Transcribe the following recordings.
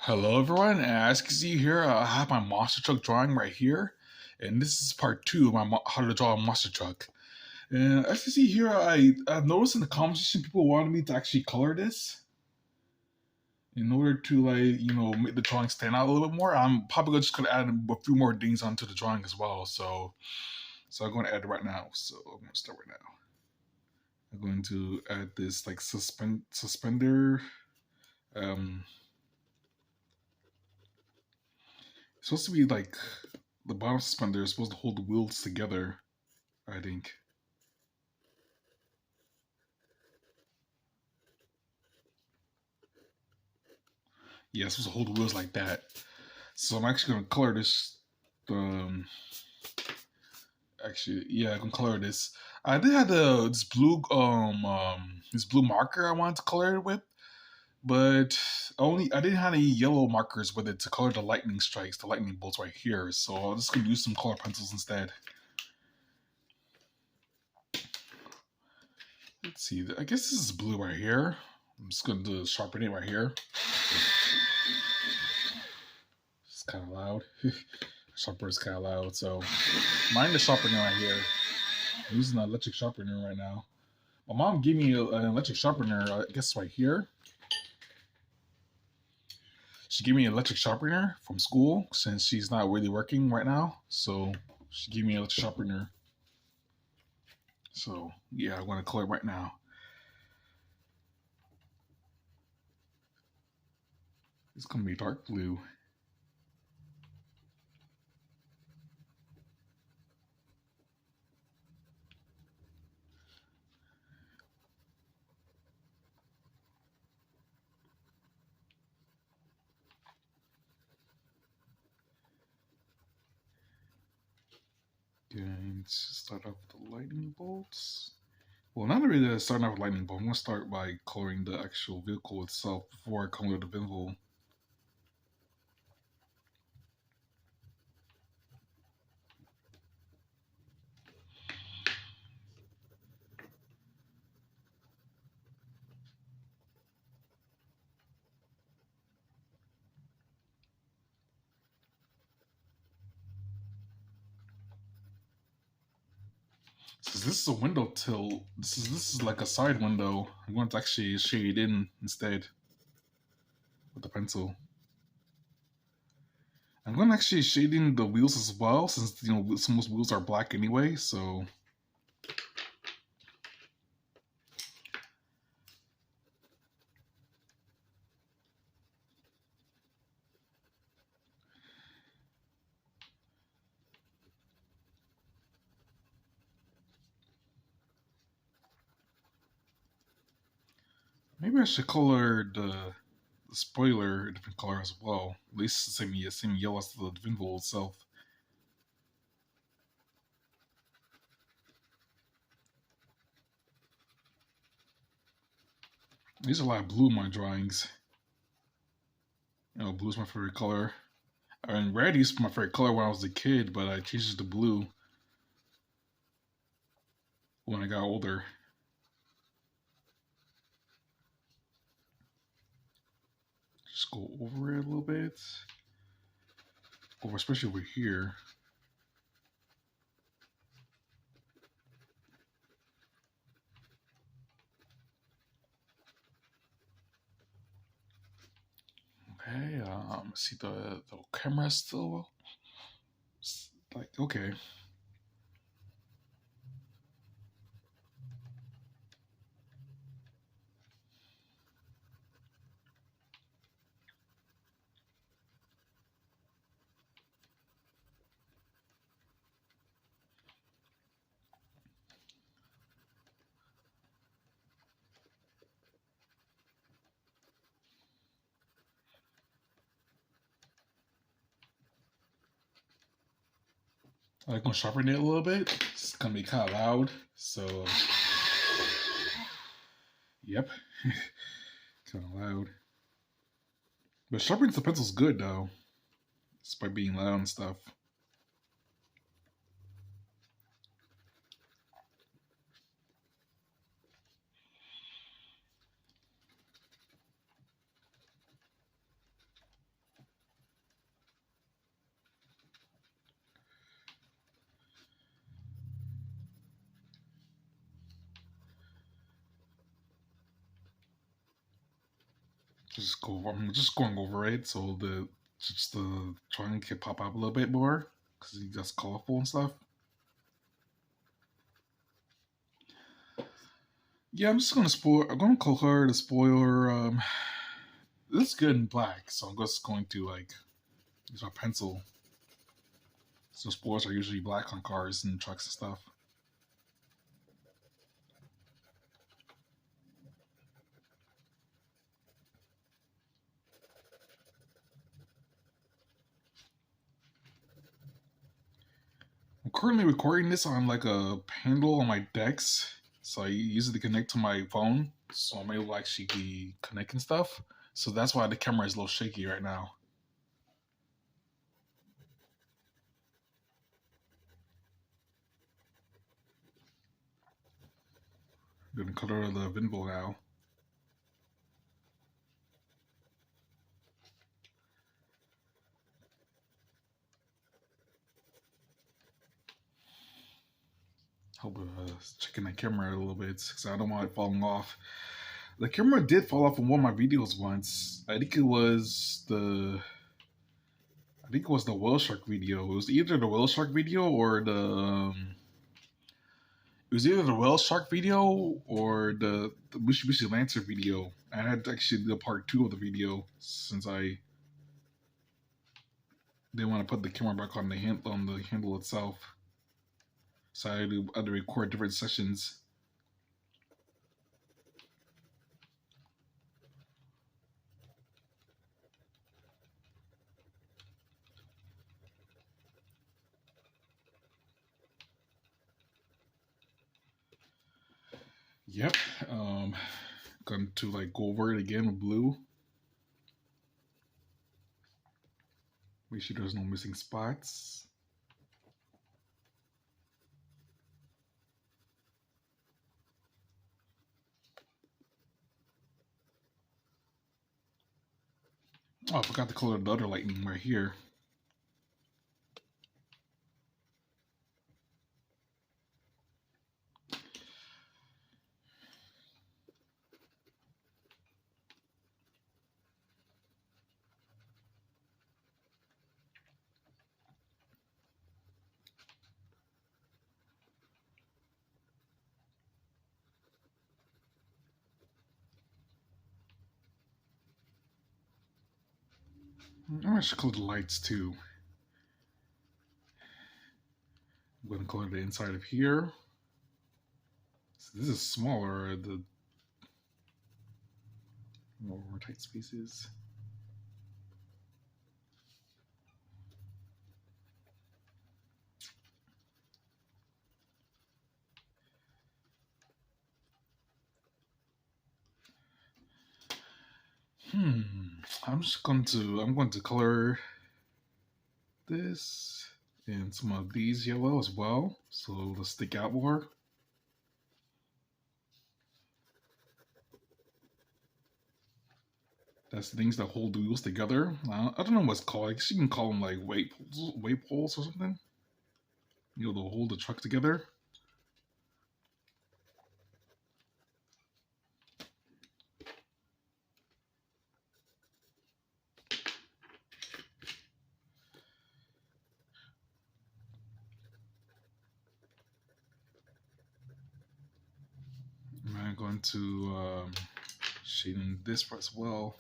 Hello, everyone. As you can see here, I have my monster truck drawing right here, and this is part two of my how to draw a monster truck. And as you see here, I've noticed in the comment section people wanted me to actually color this in order to make the drawing stand out a little bit more. I'm probably just gonna add a few more things onto the drawing as well. So I'm going to add it right now. So I'm going to start right now. I'm going to add this like suspender. Um, it's supposed to be like the bottom suspender is supposed to hold the wheels together, I think. Yeah, it's supposed to hold the wheels like that. So I'm actually gonna color this. Um, actually, yeah, I can color this. I did have this blue marker I wanted to color it with, but only I didn't have any yellow markers with it to color the lightning strikes, the lightning bolts right here. So I'm just gonna use some color pencils instead. Let's see. I guess this is blue right here. I'm just gonna do sharpen it right here. It's kind of loud. Sharpener is kind of loud, so mind the sharpener right here. I'm using an electric sharpener right now. My mom gave me an electric sharpener, I guess right here. She gave me an electric sharpener from school since she's not really working right now. So she gave me an electric sharpener. So yeah, I want to color right now. It's gonna be dark blue. Going to start off with the lightning bolts. Well, not really starting off with lightning bolt. I'm gonna start by coloring the actual vehicle itself before I color the vehicle. Since this is a window tilt, this is like a side window. I'm going to actually shade in instead with the pencil. I'm going to actually shade in the wheels as well, since some of those wheels are black anyway. So maybe I should color the spoiler a different color as well. At least the same yellow as the vehicle itself. There's a lot of blue in my drawings. Blue is my favorite color. I mean, red used to be my favorite color when I was a kid, but I changed it to blue when I got older. Just go over it a little bit. Especially over here. Okay, see the camera still like okay. I'm gonna sharpen it a little bit. It's gonna be kind of loud, so yep, kind of loud. But sharpening the pencil's good though, just by being loud and stuff. I'm just going over it so the drawing can pop up a little bit more because it's just colorful and stuff. Yeah, I'm just gonna spoil. I'm gonna color the spoiler. It looks good in black, so I'm just going to like use my pencil. So spoilers are usually black on cars and trucks and stuff. I'm currently recording this on like a handle on my Dex, so I use it to connect to my phone, so I'm able to actually be connecting stuff. So that's why the camera is a little shaky right now. I'm gonna color the Vinvo now. Hope checking the camera a little bit because I don't want it falling off. The camera did fall off in one of my videos once. I think it was the whale shark video. It was either the whale shark video or it was either the whale shark video or the Mitsubishi Lancer video. I had to actually do part 2 of the video since I didn't want to put the camera back on the handle itself. So I had to record different sessions. Yep. Going to like go over it again with blue. Make sure there's no missing spots. Oh, I forgot to color the other lightning right here. I should color the lights too. I'm going to color the inside of here. So this is smaller, the more tight spaces. I'm going to color this and some of these yellow as well, so it'll stick out more. That's the things that hold the wheels together. I don't know what's called. I guess you can call them like weight poles or something. You know, to hold the truck together. I'm going to shade in this part as well.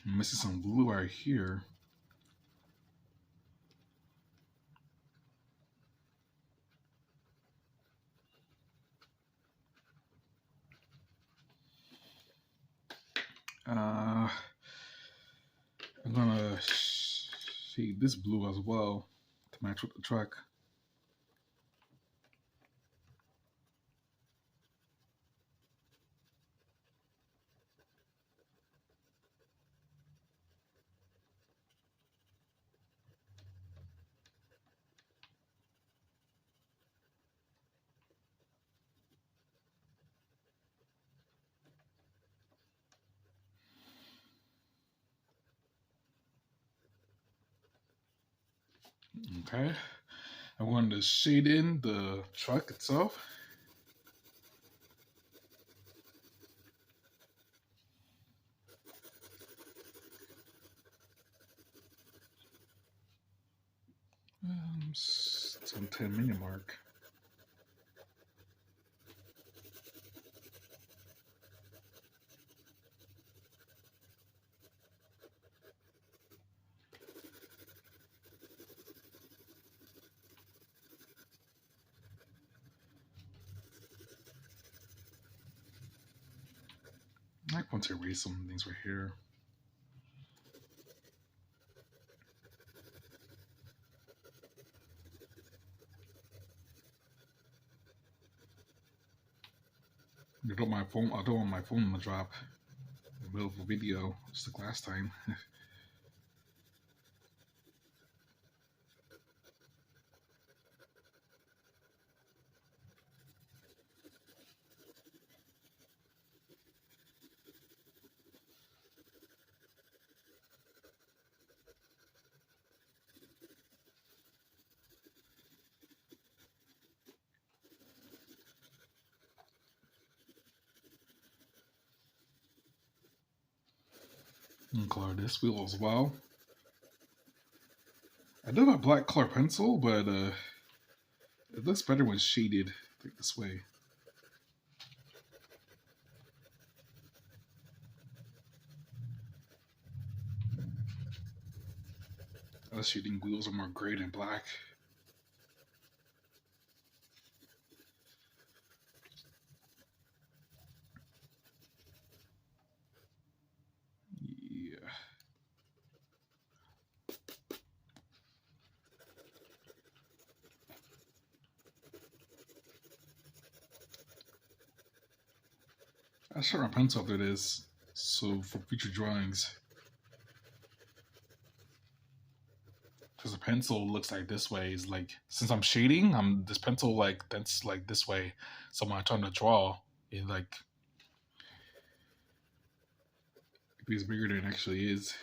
I'm missing some blue right here. I'm gonna shade this blue as well to match with the truck. Okay. I'm going to shade in the truck itself. Some 10-minute mark. I want to erase some things right here. I don't want my phone to drop in the middle of a video, just like last time. And color this wheel as well. I do have a black color pencil, but it looks better when shaded like this way. The shading wheels are more gray than black. Yeah. I should my pencil after this, so for future drawings. Because the pencil looks like this way is like, since I'm shading, this pencil like that's like this way. So when I'm trying to draw, it like it feels bigger than it actually is.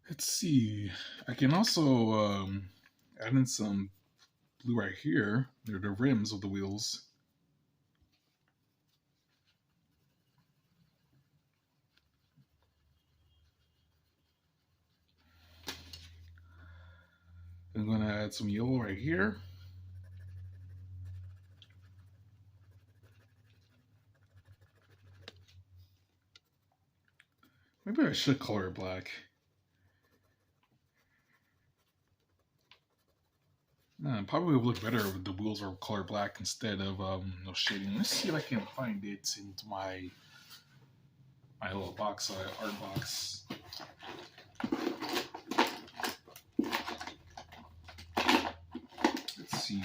Let's see. I can also add in some blue right here. They're the rims of the wheels. I'm going to add some yellow right here. Maybe I should color it black. Probably would look better if the wheels are color black instead of no shading. Let's see if I can find it into my little box, art box. Let's see.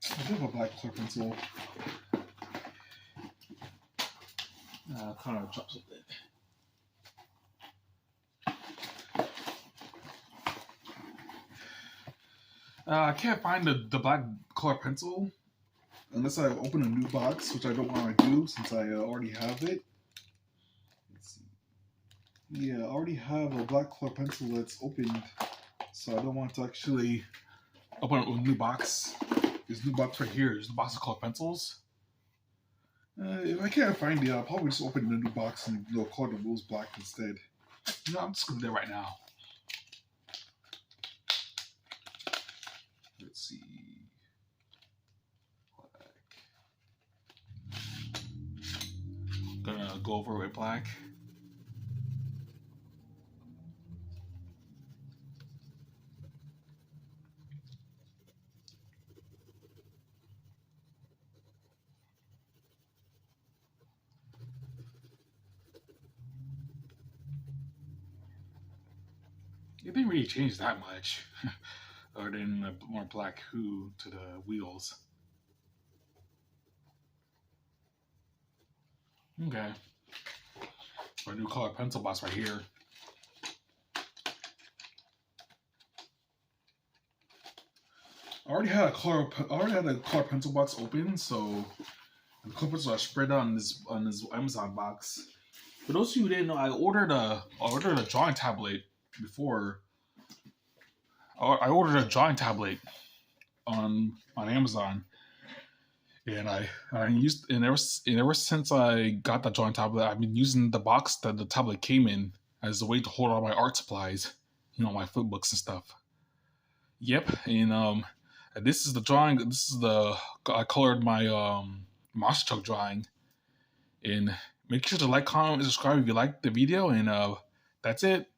I do have a black color pencil. Kind of drops a bit. I can't find the black color pencil unless I open a new box, which I don't want to do since I already have it. Let's see. Yeah, I already have a black color pencil that's opened, so I don't want to actually open a new box. This new box right here is the box of color pencils. If I can't find it, I'll probably just open the new box and color the wheels black instead. No, I'm just gonna do that right now. Let's see. Black. Gonna go over with black. It didn't really change that much, other than a more black hue to the wheels. Okay. My new color pencil box right here. I already had a color pencil box open, so the color pencils are spread out on this Amazon box. For those of you who didn't know, I ordered a drawing tablet before. I ordered a drawing tablet on Amazon, and I used and ever since I got that drawing tablet, I've been using the box that the tablet came in as a way to hold all my art supplies, my flip books and stuff. Yep, and this is the drawing. This is the I colored my monster truck drawing, and make sure to like, comment, and subscribe if you like the video, and that's it.